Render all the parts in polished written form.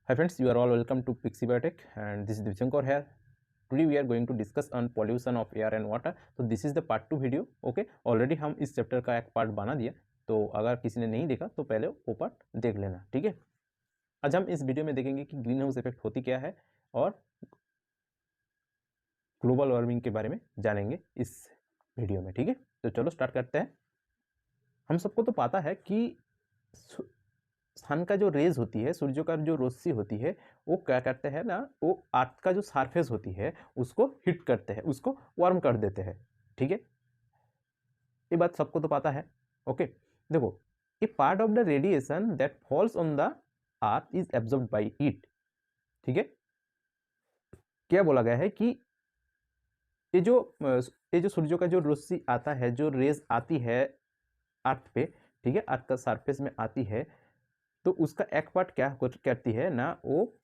Hi friends, you are all welcome to Pixie Biotech and this is Divyankar here. Today we are going to discuss on pollution of air and water. So this is the part 2 video. Okay, already हम इस chapter का एक part बना दिया, तो अगर किसी ने नहीं देखा तो पहले वो पार्ट देख लेना, ठीक है। आज हम इस वीडियो में देखेंगे कि ग्रीन हाउस इफेक्ट होती क्या है और ग्लोबल वार्मिंग के बारे में जानेंगे इस वीडियो में, ठीक है। तो चलो स्टार्ट करते हैं। हम सबको तो पता है कि सन का जो रेज होती है, सूर्य का जो रोशनी होती है, वो क्या करते हैं ना, वो अर्थ का जो सरफेस होती है उसको हिट करते हैं, उसको वार्म कर देते हैं, ठीक है। ये बात सबको तो पता है। ओके, देखो, a part of the radiation that falls on the earth is absorbed by it, ठीक है। क्या बोला गया है कि ये जो सूर्य का जो रोशनी आता है, जो रेज आती है अर्थ पे, ठीक है, अर्थ का सरफेस में आती है, तो उसका एक पार्ट क्या करती है ना, वो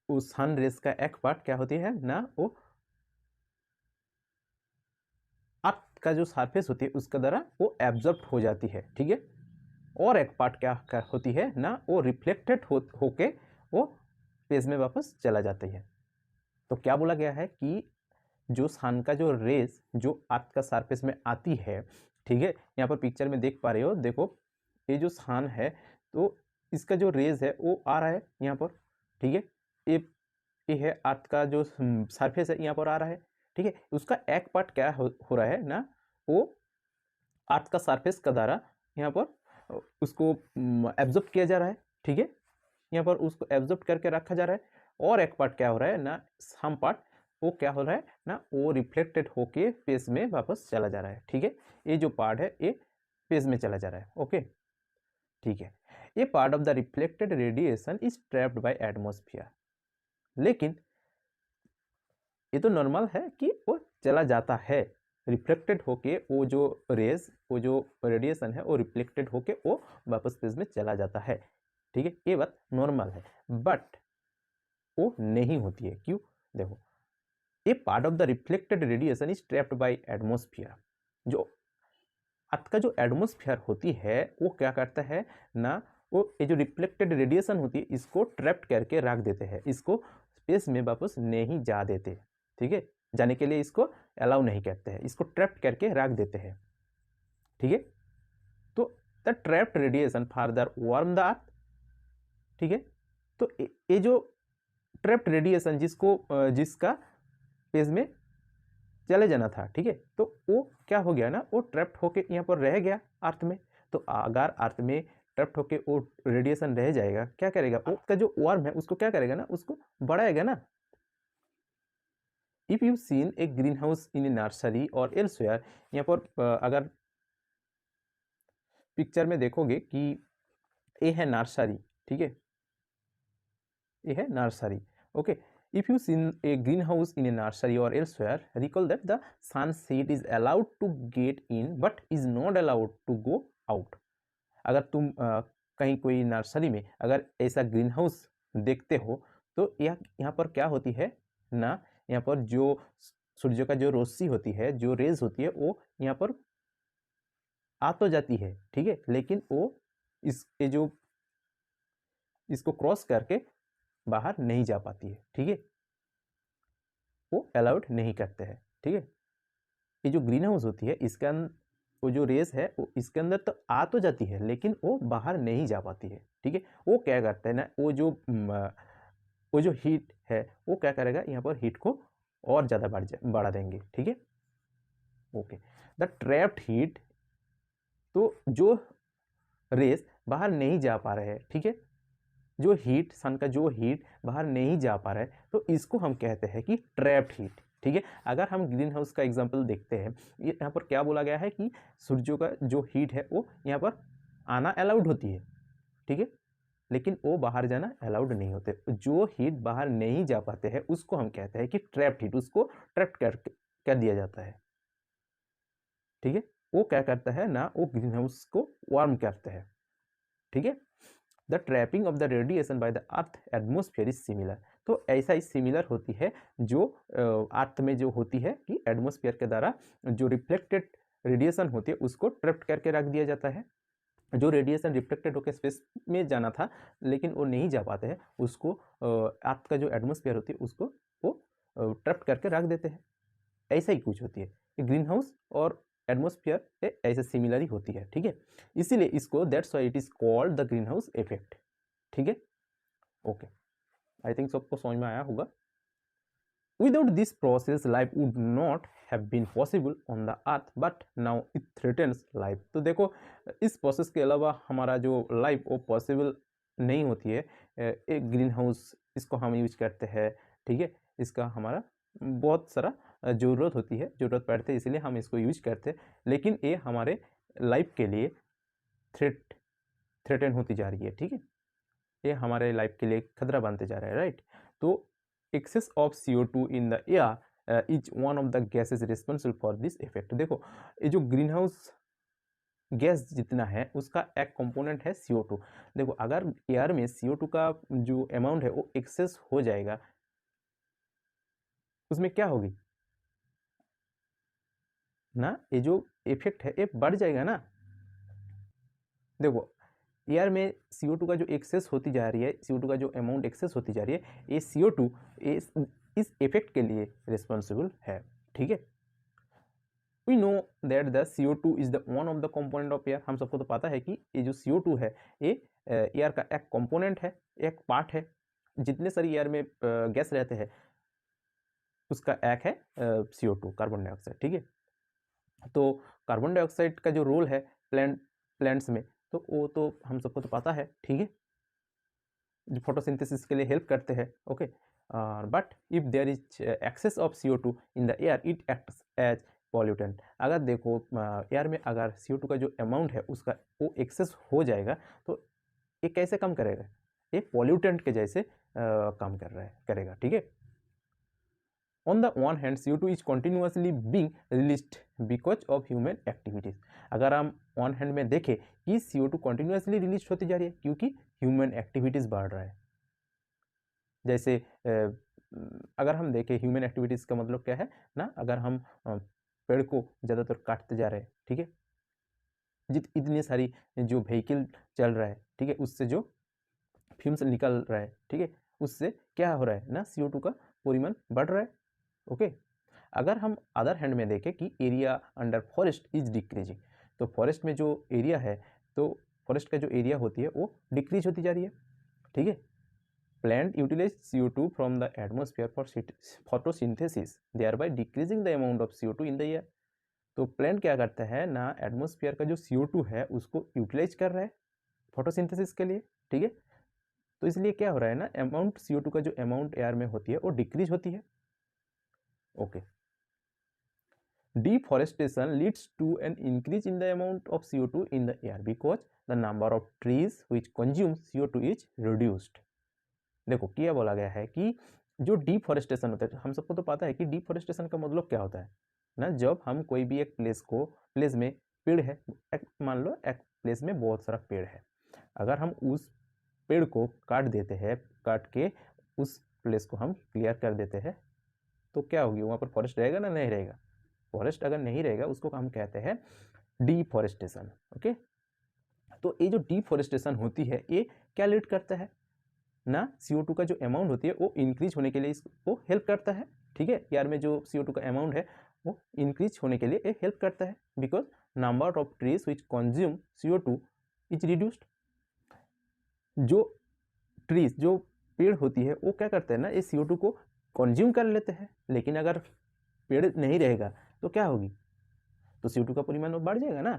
सन रेज का एक पार्ट क्या होती है ना, वो अर्थ का जो सरफेस होती है उसके द्वारा वो एब्जॉर्ब हो जाती है, ठीक है। और एक पार्ट क्या होती है ना, वो रिफ्लेक्टेड होके वो स्पेस में वापस चला जाती है। तो क्या बोला गया है कि जो सन का जो रेज जो अर्थ का सरफेस में आती है, ठीक है, यहाँ पर पिक्चर में देख पा रहे हो, देखो ये जो सन है तो इसका जो रेज है वो आ रहा है यहाँ पर, ठीक है। ये है अर्थ का जो सरफेस है, यहाँ पर आ रहा है, ठीक है। उसका एक पार्ट क्या हो रहा है ना, वो अर्थ का सरफेस का द्वारा यहाँ पर उसको एब्जॉर्ब किया जा रहा है, ठीक है। यहाँ पर उसको एब्जॉर्ब करके रखा जा रहा है। और एक पार्ट क्या हो रहा है ना, सम पार्ट वो क्या हो रहा है ना, वो रिफ्लेक्टेड होके स्पेस में वापस चला जा रहा है, ठीक है। ये जो पार्ट है ये स्पेस में चला जा रहा है, ओके, ठीक है। ये part of the reflected radiation is trapped by atmosphere. लेकिन ये तो नॉर्मल है कि वो चला जाता है, रिफ्लेक्टेड होके वो जो रेज, वो जो रेडिएशन है वो रिफ्लेक्टेड होके वो वापस स्पेस में चला जाता है, ठीक है। ये बात नॉर्मल है, बट वो नहीं होती है। क्यों? देखो, a part of the reflected radiation is trapped by atmosphere. जो अर्थ का जो एटमॉस्फेयर होती है वो क्या करता है ना, वो ये जो रिफ्लेक्टेड रेडिएशन होती है इसको ट्रैप्ड करके रख देते हैं, इसको स्पेस में वापस नहीं जा देते, ठीक है। जाने के लिए इसको अलाउ नहीं करते हैं, इसको ट्रैप्ड करके रख देते हैं, ठीक है। तो the trapped radiation further warm the earth, ठीक है। तो ये जो ट्रैप्ड रेडिएशन जिसका स्पेस में चले जाना था, ठीक है, तो वो क्या हो गया ना, वो ट्रैप्ड होके यहाँ पर रह गया अर्थ में। तो अगर अर्थ में ट्रैप्ड होके वो रेडिएशन रह जाएगा, क्या करेगा, उसका जो वार्म है उसको क्या करेगा ना, उसको बढ़ाएगा ना। If you seen A green house in A nursery और एल्सवेयर, यहाँ पर अगर पिक्चर में देखोगे कि ये है नर्सरी, ठीक है, ये है nursery, okay. If you see a greenhouse in a nursery or elsewhere, recall that the sunset is allowed to get in but is not allowed to go out. अगर तुम कहीं कोई नर्सरी में अगर ऐसा ग्रीन हाउस देखते हो तो यहाँ पर क्या होती है ना, यहाँ पर जो सूर्य का जो रोशनी होती है, जो रेज होती है, वो यहाँ पर आ तो जाती है, ठीक है, लेकिन वो इसको क्रॉस करके बाहर नहीं जा पाती है, ठीक है, वो अलाउड नहीं करते हैं, ठीक है। ये जो ग्रीन हाउस होती है इसके अंदर वो जो रेस है वो इसके अंदर तो आ तो जाती है लेकिन वो बाहर नहीं जा पाती है, ठीक है। वो क्या करता है ना, वो जो हीट है वो क्या करेगा, यहाँ पर हीट को और ज़्यादा बढ़ा देंगे, ठीक है, ओके। द ट्रैप्ड हीट, तो जो रेस बाहर नहीं जा पा रहे हैं, ठीक है, जो हीट, सन का जो हीट बाहर नहीं जा पा रहा है, तो इसको हम कहते हैं कि ट्रैप्ड हीट, ठीक है। अगर हम ग्रीन हाउस का एग्जांपल देखते हैं, यहाँ पर क्या बोला गया है कि सूर्य का जो हीट है वो यहाँ पर आना अलाउड होती है, ठीक है, लेकिन वो बाहर जाना अलाउड नहीं होते। जो हीट बाहर नहीं जा पाते हैं उसको हम कहते हैं कि ट्रैप्ड हीट, उसको ट्रैप्ड कर दिया जाता है, ठीक है। वो क्या करता है ना, वो ग्रीन हाउस को वार्म करता है, ठीक है। The trapping of the radiation by the earth atmosphere is similar. तो ऐसा ही सिमिलर होती है जो अर्थ में जो होती है कि एटमोस्फेयर के द्वारा जो रिफ्लेक्टेड रेडिएशन होती है उसको ट्रैप्ड करके रख दिया जाता है, जो रेडिएशन रिफ्लेक्टेड होकर स्पेस में जाना था लेकिन वो नहीं जा पाते हैं, उसको अर्थ का जो एटमॉस्फेयर होती है उसको वो ट्रैप करके रख देते हैं। ऐसा ही कुछ होती है, ग्रीन हाउस और एटमॉस्फेयर ऐसे सिमिलर ही होती है, ठीक है। इसीलिए इसको that's why it is called the green house effect, ठीक है। ओके, आई थिंक सबको समझ में आया होगा। Without this process, life would not have been possible on the earth, but now it threatens life. तो देखो, इस प्रोसेस के अलावा हमारा जो लाइफ वो पॉसिबल नहीं होती है। एक ग्रीन हाउस इसको हम यूज करते हैं, ठीक है। इसका हमारा बहुत सारा ज़रूरत होती है, ज़रूरत पड़ती है, इसलिए हम इसको यूज करते हैं। लेकिन ये हमारे लाइफ के लिए थ्रेटन होती जा रही है, ठीक है। ये हमारे लाइफ के लिए खतरा बनते जा रहा है, राइट। तो excess of CO2 in the air is one of the gases responsible for this effect। देखो, ये जो ग्रीन हाउस गैस जितना है उसका एक कंपोनेंट है CO2। देखो, अगर एयर में CO2 का जो अमाउंट है वो एक्सेस हो जाएगा, उसमें क्या होगी ना, ये जो इफेक्ट है ये बढ़ जाएगा ना। देखो, एयर में CO2 का जो एक्सेस होती जा रही है, CO2 का जो अमाउंट एक्सेस होती जा रही है, ये CO2 इस इफेक्ट के लिए रिस्पॉन्सिबल है, ठीक है। We know that the CO2 is the one of the component of air. हम सबको तो पता है कि ये जो CO2 है ये एयर का एक कंपोनेंट है, एक पार्ट है। जितने सारी एयर में गैस रहते हैं उसका एक है CO2, कार्बन डाइऑक्साइड, ठीक है। तो कार्बन डाइऑक्साइड का जो रोल है प्लांट्स में, तो वो तो हम सबको तो पता है, ठीक है, जो फोटोसिंथेसिस के लिए हेल्प करते हैं, okay. But if there is excess of CO2 in the air, it acts as pollutant. अगर देखो एयर में अगर CO2 का जो अमाउंट है उसका वो एक्सेस हो जाएगा तो ये कैसे कम करेगा, ये पॉल्यूटेंट के जैसे काम करेगा, ठीक है। On the one hand, CO2 is continuously being released because of human activities। अगर हम ऑन हैंड में देखें कि CO2 कंटिन्यूसली रिलीज होती जा रही है क्योंकि ह्यूमन एक्टिविटीज बढ़ रहा है। जैसे अगर हम देखें ह्यूमन एक्टिविटीज का मतलब क्या है ना, अगर हम पेड़ को ज़्यादातर काटते जा रहे हैं, ठीक है, इतनी सारी जो व्हीकल चल रहा है, ठीक है, उससे जो फ्यूम्स निकल रहा है, ठीक है, उससे क्या हो रहा है ना, CO2 का परिमाण बढ़ रहा है, ओके। अगर हम अदर हैंड में देखें कि area under forest is decreasing, तो फॉरेस्ट में जो एरिया है, तो फॉरेस्ट का जो एरिया होती है वो डिक्रीज होती जा रही है, ठीक है। Plant utilise CO2 from the atmosphere for photosynthesis, thereby decreasing the amount of CO2 in the air. तो प्लांट क्या करता है ना, एटमोस्फेयर का जो CO2 है उसको यूटिलाइज कर रहा है फोटोसिंथेसिस के लिए, ठीक है। तो इसलिए क्या हो रहा है ना, अमाउंट CO2 का जो अमाउंट एयर में होती है वो डिक्रीज होती है, okay. Deforestation leads to an increase in the amount of CO2 in the air because the number of trees which consume CO2 is reduced। देखो, क्या बोला गया है कि जो डिफॉरेस्टेशन होता है, हम सबको तो पता है कि डिफॉरेस्टेशन का मतलब क्या होता है ना, जब हम कोई भी एक प्लेस में पेड़ है, मान लो एक प्लेस में बहुत सारा पेड़ है, अगर हम उस पेड़ को काट देते हैं, काट के उस प्लेस को हम क्लियर कर देते हैं, तो क्या होगी, वहाँ पर फॉरेस्ट रहेगा ना, नहीं रहेगा। फॉरेस्ट अगर नहीं रहेगा उसको हम कहते हैं डिफॉरेस्टेशन, ओके। तो ये जो डिफॉरेस्टेशन होती है ये क्या लीड करता है ना, CO2 का जो अमाउंट होती है वो इंक्रीज होने के लिए इसको हेल्प करता है, ठीक है। यार में जो CO2 का अमाउंट है वो इंक्रीज होने के लिए ये हेल्प करता है because number of trees which consume CO2 is reduced. जो ट्रीज, जो पेड़ होती है वो क्या करते हैं ना, ये CO2 को कंज्यूम कर लेते हैं, लेकिन अगर पेड़ नहीं रहेगा तो क्या होगी, तो CO2 का परिमाण बढ़ जाएगा ना,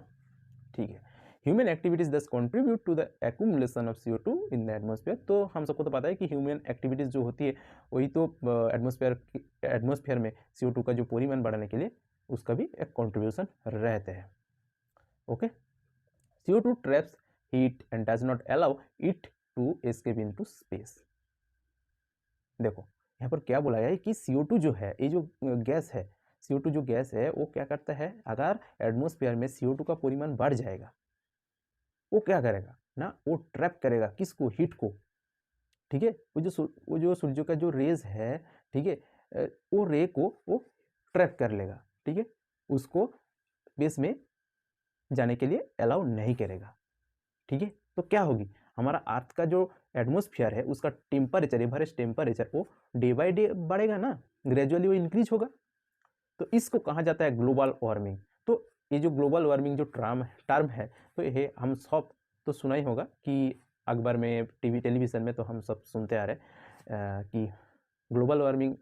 ठीक है। Human activities thus contribute to the accumulation of CO2 in the atmosphere. तो हम सबको तो पता है कि ह्यूमन एक्टिविटीज जो होती है वही तो एटमोस्फेयर में CO2 का जो परिमाण बढ़ाने के लिए उसका भी एक कंट्रीब्यूशन रहते हैं, okay. CO2 traps heat and does not allow it to escape into space। देखो, यहाँ पर क्या बोला गया है कि CO2 जो है, ये जो गैस है, CO2 जो गैस है वो क्या करता है, अगर एटमोस्फेयर में CO2 का परिमाण बढ़ जाएगा वो क्या करेगा ना, वो ट्रैप करेगा किसको, हीट को, ठीक है। वो जो सूर्य का जो रेज है, ठीक है, वो रे को वो ट्रैप कर लेगा, ठीक है, उसको स्पेस में जाने के लिए अलाउ नहीं करेगा, ठीक है। तो क्या होगी, हमारा अर्थ का जो एटमोस्फियर है उसका टेम्परेचर, एवरेज टेम्परेचर वो डे बाई डे बढ़ेगा ना, ग्रेजुअली वो इंक्रीज होगा। तो इसको कहा जाता है ग्लोबल वार्मिंग। तो ये जो ग्लोबल वार्मिंग जो टर्म है, तो ये हम सब तो सुना ही होगा कि अखबार में, टेलीविज़न में तो हम सब सुनते आ रहे कि ग्लोबल वार्मिंग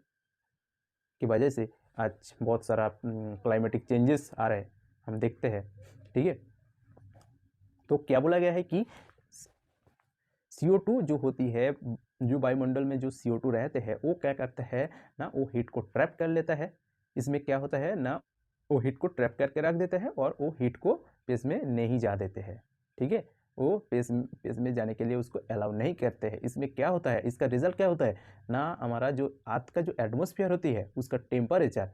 की वजह से आज बहुत सारा क्लाइमेटिक चेंजेस आ रहे हैं, हम देखते हैं, ठीक है। तो क्या बोला गया है कि CO2 जो होती है, जो वायुमंडल में जो CO2 रहते हैं वो क्या करता है ना, वो हीट को ट्रैप कर लेता है। इसमें क्या होता है ना, वो हीट को ट्रैप करके रख देते हैं और वो हीट को स्पेस में नहीं जा देते हैं, ठीक है। वो स्पेस में जाने के लिए उसको अलाउ नहीं करते हैं। इसमें क्या होता है, इसका रिजल्ट क्या होता है ना, हमारा जो अर्थ का जो एटमोस्फियर होती है उसका टेम्परेचर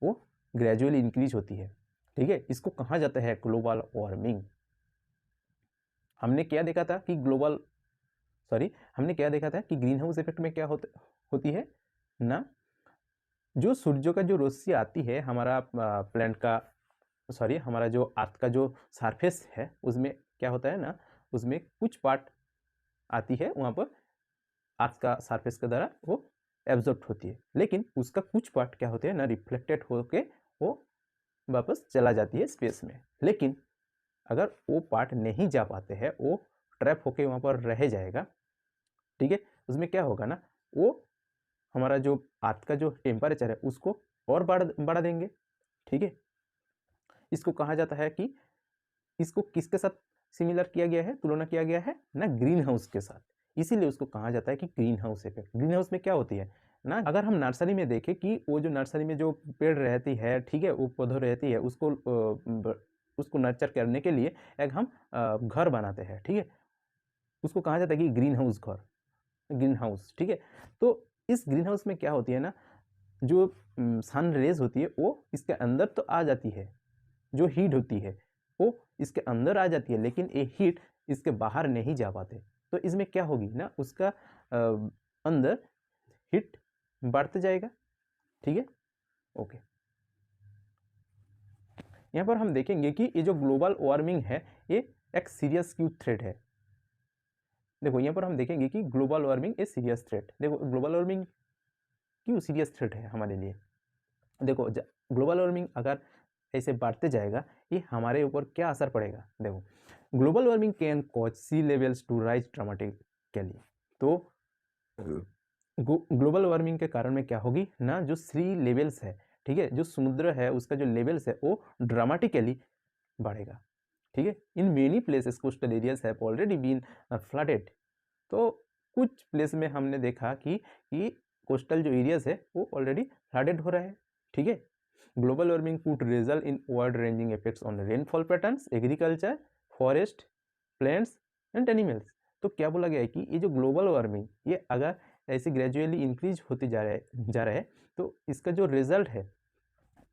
वो ग्रेजुअली इंक्रीज होती है, ठीक है। इसको कहा जाता है ग्लोबल वार्मिंग। हमने क्या देखा था कि ग्रीन हाउस इफेक्ट में क्या होती है ना, जो सूर्य का जो रोशनी आती है हमारा हमारा जो अर्थ का जो सरफेस है उसमें क्या होता है ना, उसमें कुछ पार्ट आती है, वहाँ पर अर्थ का सरफेस के द्वारा वो एब्जॉर्ब होती है, लेकिन उसका कुछ पार्ट क्या होते हैं ना, रिफ्लेक्टेड होके वो वापस चला जाती है स्पेस में। लेकिन अगर वो पार्ट नहीं जा पाते हैं, वो ट्रैप होके वहाँ पर रह जाएगा, ठीक है। उसमें क्या होगा ना, वो हमारा जो अर्थ का जो टेम्परेचर है उसको और बढ़ा देंगे, ठीक है। इसको कहा जाता है कि इसको किसके साथ सिमिलर किया गया है, तुलना किया गया है ना, ग्रीन हाउस के साथ। इसीलिए उसको कहा जाता है कि green house effect. Green house में क्या होती है ना, अगर हम नर्सरी में देखें कि वो जो नर्सरी में जो पेड़ रहती है, ठीक है, वो पौधे रहती है, उसको नर्चर करने के लिए एक हम घर बनाते हैं, ठीक है। उसको कहा जाता है कि ग्रीन हाउस, ठीक है। तो इस ग्रीन हाउस में क्या होती है ना, जो सन रेज होती है वो इसके अंदर तो आ जाती है, जो हीट होती है वो इसके अंदर आ जाती है, लेकिन ये हीट इसके बाहर नहीं जा पाते। तो इसमें क्या होगी ना, उसका अंदर हीट बढ़ते जाएगा, ठीक है। ओके, यहाँ पर हम देखेंगे कि ये जो ग्लोबल वार्मिंग है ये एक सीरियस क्यों थ्रेट है। देखो यहाँ पर हम देखेंगे कि global warming a serious threat. देखो ग्लोबल वार्मिंग क्यों सीरियस थ्रेट है हमारे लिए। देखो ग्लोबल वार्मिंग अगर ऐसे बढ़ते जाएगा, ये हमारे ऊपर क्या असर पड़ेगा। देखो global warming can cause sea levels to rise dramatically. तो ग्लोबल वार्मिंग के कारण में क्या होगी ना, जो सी लेवल्स है, ठीक है, जो समुद्र है उसका जो लेवल्स है वो ड्रामेटिकली बढ़ेगा, ठीक है। In many places coastal areas have already been flooded. तो कुछ प्लेस में हमने देखा कि कोस्टल जो एरियाज है वो ऑलरेडी फ्लडेड हो रहा है, ठीक है। Global warming could result in wide ranging effects on rainfall patterns, agriculture, forest, plants and animals. तो क्या बोला गया है कि ये जो ग्लोबल वार्मिंग ये अगर ऐसे ग्रेजुअली इंक्रीज होती जा रहा है तो इसका जो रिजल्ट है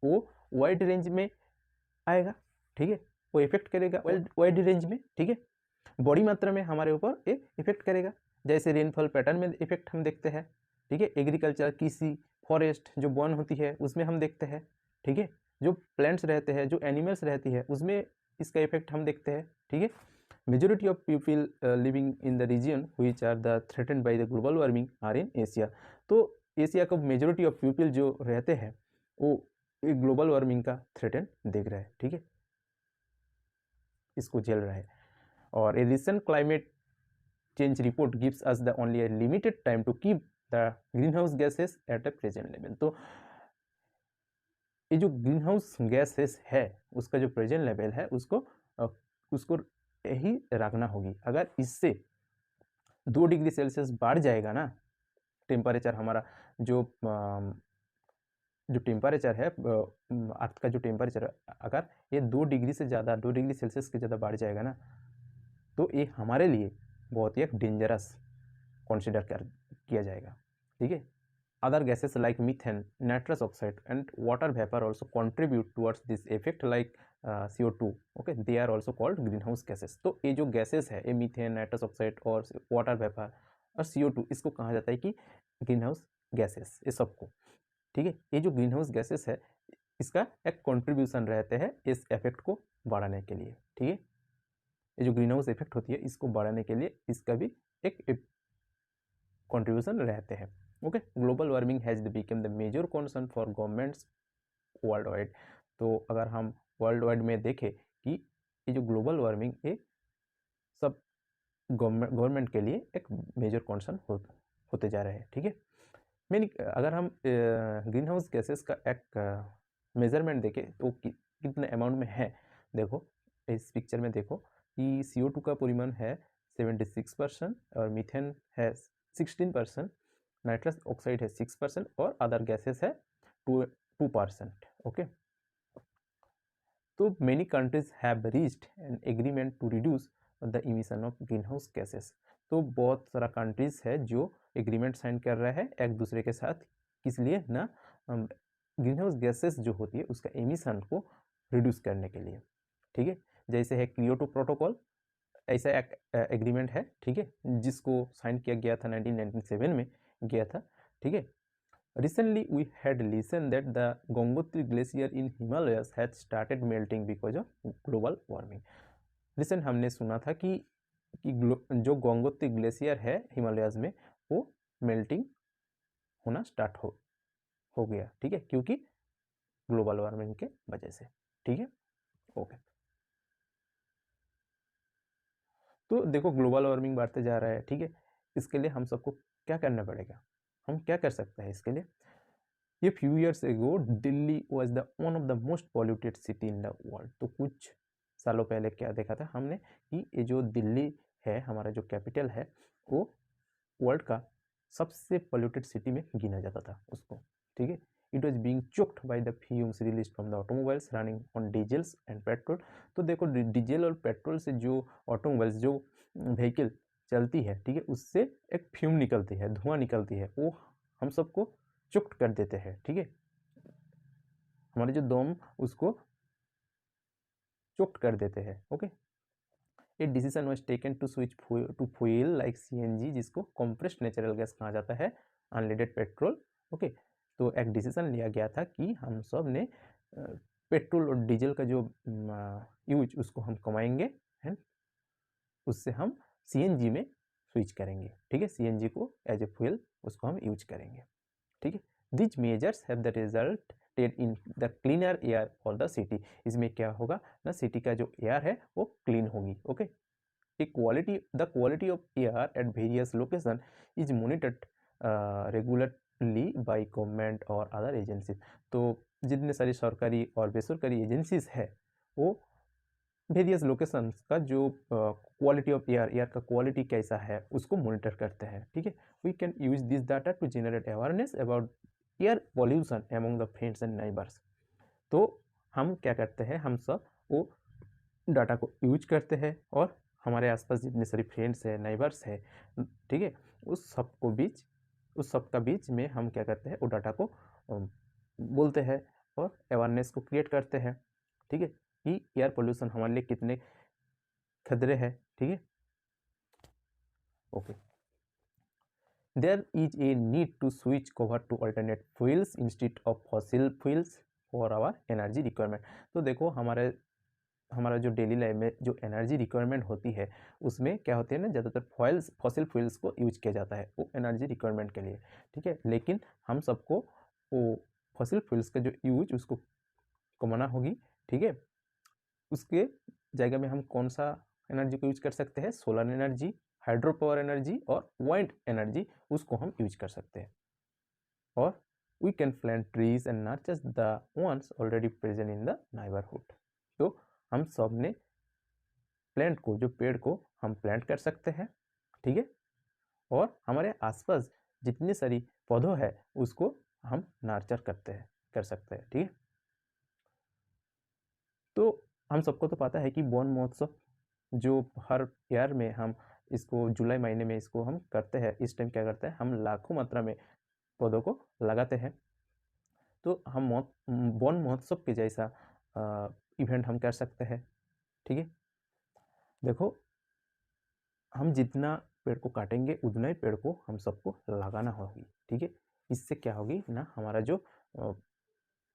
वो वाइड रेंज में आएगा, ठीक है। वो इफेक्ट करेगा वाइड रेंज में, ठीक है, बड़ी मात्रा में हमारे ऊपर ये इफेक्ट करेगा। जैसे रेनफॉल पैटर्न में इफेक्ट हम देखते हैं, ठीक है, एग्रीकल्चर, कृषि, फॉरेस्ट जो वन होती है उसमें हम देखते हैं, ठीक है, जो प्लांट्स रहते हैं, जो एनिमल्स रहती है उसमें इसका इफेक्ट हम देखते हैं, ठीक है। Majority of people living in the region which are the threatened by the global warming are in Asia. तो एशिया का मेजोरिटी ऑफ पीपल जो रहते हैं वो ग्लोबल वार्मिंग का थ्रेटेन देख रहा है, ठीक है, इसको झेल रहा है। और ए recent climate change report gives us the only a limited time to keep the greenhouse gases at a present level। तो ये जो ग्रीन हाउस गैसेस है उसका जो प्रेजेंट लेवल है उसको यही रखना होगी। अगर इससे 2 डिग्री सेल्सियस बढ़ जाएगा ना टेम्परेचर, हमारा जो टेम्परेचर है अर्थ का जो टेम्परेचर, अगर ये 2 डिग्री से ज़्यादा, 2 डिग्री सेल्सियस के ज़्यादा बढ़ जाएगा ना, तो ये हमारे लिए बहुत ही एक डेंजरस कंसिडर किया जाएगा, ठीक है। Other gases like methane, nitrous oxide and water vapour also contribute towards this effect like CO2, okay, they are also called green house gases. तो ये जो गैसेस है, ये मीथेन, नाइट्रस ऑक्साइड और वाटर वेपर और CO2, इसको कहा जाता है कि ग्रीन हाउस गैसेस, ये सबको, ठीक है। ये जो ग्रीन हाउस गैसेस है इसका एक कंट्रीब्यूशन रहते हैं इस इफेक्ट को बढ़ाने के लिए, ठीक है। ये जो ग्रीन हाउस इफेक्ट होती है इसको बढ़ाने के लिए इसका भी एक कंट्रीब्यूशन रहते हैं। Okay, global warming has become the major concern for governments world wide. तो अगर हम वर्ल्ड वाइड में देखें कि ये जो ग्लोबल वार्मिंग ये सब गवर्नमेंट के लिए एक मेजर कंसर्न होते जा रहे हैं। ठीक है, मैंने अगर हम ग्रीन हाउस गैसेस का एक मेजरमेंट देखें तो कितने अमाउंट में है, देखो इस पिक्चर में देखो कि CO2 का परिमाण है 76% और मीथेन है 16%, नाइट्रस ऑक्साइड है 6% और अदर गैसेस है 2%। ओके, तो many countries have reached an agreement to reduce the emission of green house gases. तो बहुत सारा कंट्रीज है जो एग्रीमेंट साइन कर रहा है एक दूसरे के साथ, किस लिए ना, ग्रीन हाउस गैसेस जो होती है उसका एमिशन को रिड्यूस करने के लिए। ठीक है, जैसे है क्योटो प्रोटोकॉल, ऐसा एक एग्रीमेंट है। ठीक है, जिसको साइन किया गया था 1997 में गया था। ठीक है, recently we had listened that the Gangotri glacier in Himalayas had started melting because of global warming। Recent हमने सुना था कि जो गंगोत्री ग्लेशियर है हिमालयाज में वो मेल्टिंग होना स्टार्ट हो गया। ठीक है, क्योंकि ग्लोबल वार्मिंग के वजह से। ठीक है, ओके। तो देखो ग्लोबल वार्मिंग बढ़ते जा रहा है। ठीक है, इसके लिए हम सबको क्या करना पड़ेगा, हम क्या कर सकते हैं इसके लिए। A few years ago, Delhi was the one of the most polluted city in the world। तो कुछ सालों पहले क्या देखा था हमने कि ये जो दिल्ली है हमारा जो कैपिटल है वो वर्ल्ड का सबसे पोल्यूटेड सिटी में गिना जाता था उसको। ठीक है, it was being choked by the fumes release from the automobiles running on diesels and petrol. तो देखो डीजल और पेट्रोल से जो ऑटोमोबाइल्स जो व्हीकल चलती है, ठीक है, उससे एक फ्यूम निकलती है, धुआं निकलती है, वो हम सबको चुक्त कर देते हैं। ठीक है, हमारे जो दम उसको चुक्त कर देते हैं। Okay, a decision was taken to switch to fuel like CNG, जिसको कंप्रेस्ड नेचुरल गैस कहा जाता है, अनलीडेड पेट्रोल। ओके, तो एक डिसीजन लिया गया था कि हम सब ने पेट्रोल और डीजल का जो यूज उसको हम कमाएंगे एंड उससे हम CNG में स्विच करेंगे। ठीक है, CNG को एज ए फ्यूल उसको हम यूज करेंगे। ठीक है, these measures have the resulted in the cleaner air for the city. इसमें क्या होगा ना, सिटी का जो एयर है वो क्लीन होगी। Okay, the quality of air at various location is monitored regularly by government और अदर एजेंसीज। तो जितने सारी सरकारी और बेसरकारी एजेंसीज है वो वेरियस लोकेशंस का जो क्वालिटी ऑफ एयर का क्वालिटी कैसा है उसको मॉनिटर करते हैं। ठीक है, we can use this data to generate awareness about air pollution among the friends and neighbours. तो हम क्या करते हैं, हम सब वो डाटा को यूज करते हैं और हमारे आसपास जितने सारे फ्रेंड्स है, नाइबर्स है, ठीक है, उस सब का बीच में हम क्या करते हैं, वो डाटा को बोलते हैं और अवेयरनेस को क्रिएट करते हैं। ठीक है, कि एयर पोल्यूशन हमारे लिए कितने खतरे हैं। ठीक है, okay. There is a need to switch cover to alternate fuels instead of fossil fuels for our energy requirement. तो देखो हमारा जो डेली लाइफ में जो एनर्जी रिक्वायरमेंट होती है उसमें क्या होते हैं ना, ज़्यादातर फॉसिल फ्यूल्स को यूज किया जाता है वो एनर्जी रिक्वायरमेंट के लिए। ठीक है, लेकिन हम सबको वो फॉसिल फ्यूल्स का जो यूज उसको कमाना होगी। ठीक है, उसके जगह में हम कौन सा एनर्जी को यूज कर सकते हैं, solar energy, hydro power energy और वाइंड एनर्जी, उसको हम यूज कर सकते हैं। और we can plant trees and nurture the ones already present in the neighbourhood. तो हम सब ने प्लांट को, जो पेड़ को हम प्लांट कर सकते हैं। ठीक है, और हमारे आसपास जितनी सारी पौधों है उसको हम नर्चर कर सकते हैं। ठीक है, तो हम सबको तो पता है कि वन महोत्सव जो हर ईयर में हम इसको जुलाई महीने में इसको हम करते हैं। इस टाइम क्या करते हैं, हम लाखों मात्रा में पौधों को लगाते हैं। तो हम वन महोत्सव के जैसा इवेंट हम कर सकते हैं। ठीक है, देखो हम जितना पेड़ को काटेंगे उतना ही पेड़ को हम सबको लगाना होगी। ठीक है, इससे क्या होगी ना, हमारा जो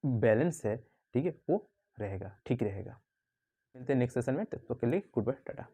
बैलेंस है, ठीक है, वो रहेगा, ठीक रहेगा। मिलते हैं नेक्स्ट सेशन में, तब तक के लिए गुड बाय, टाटा।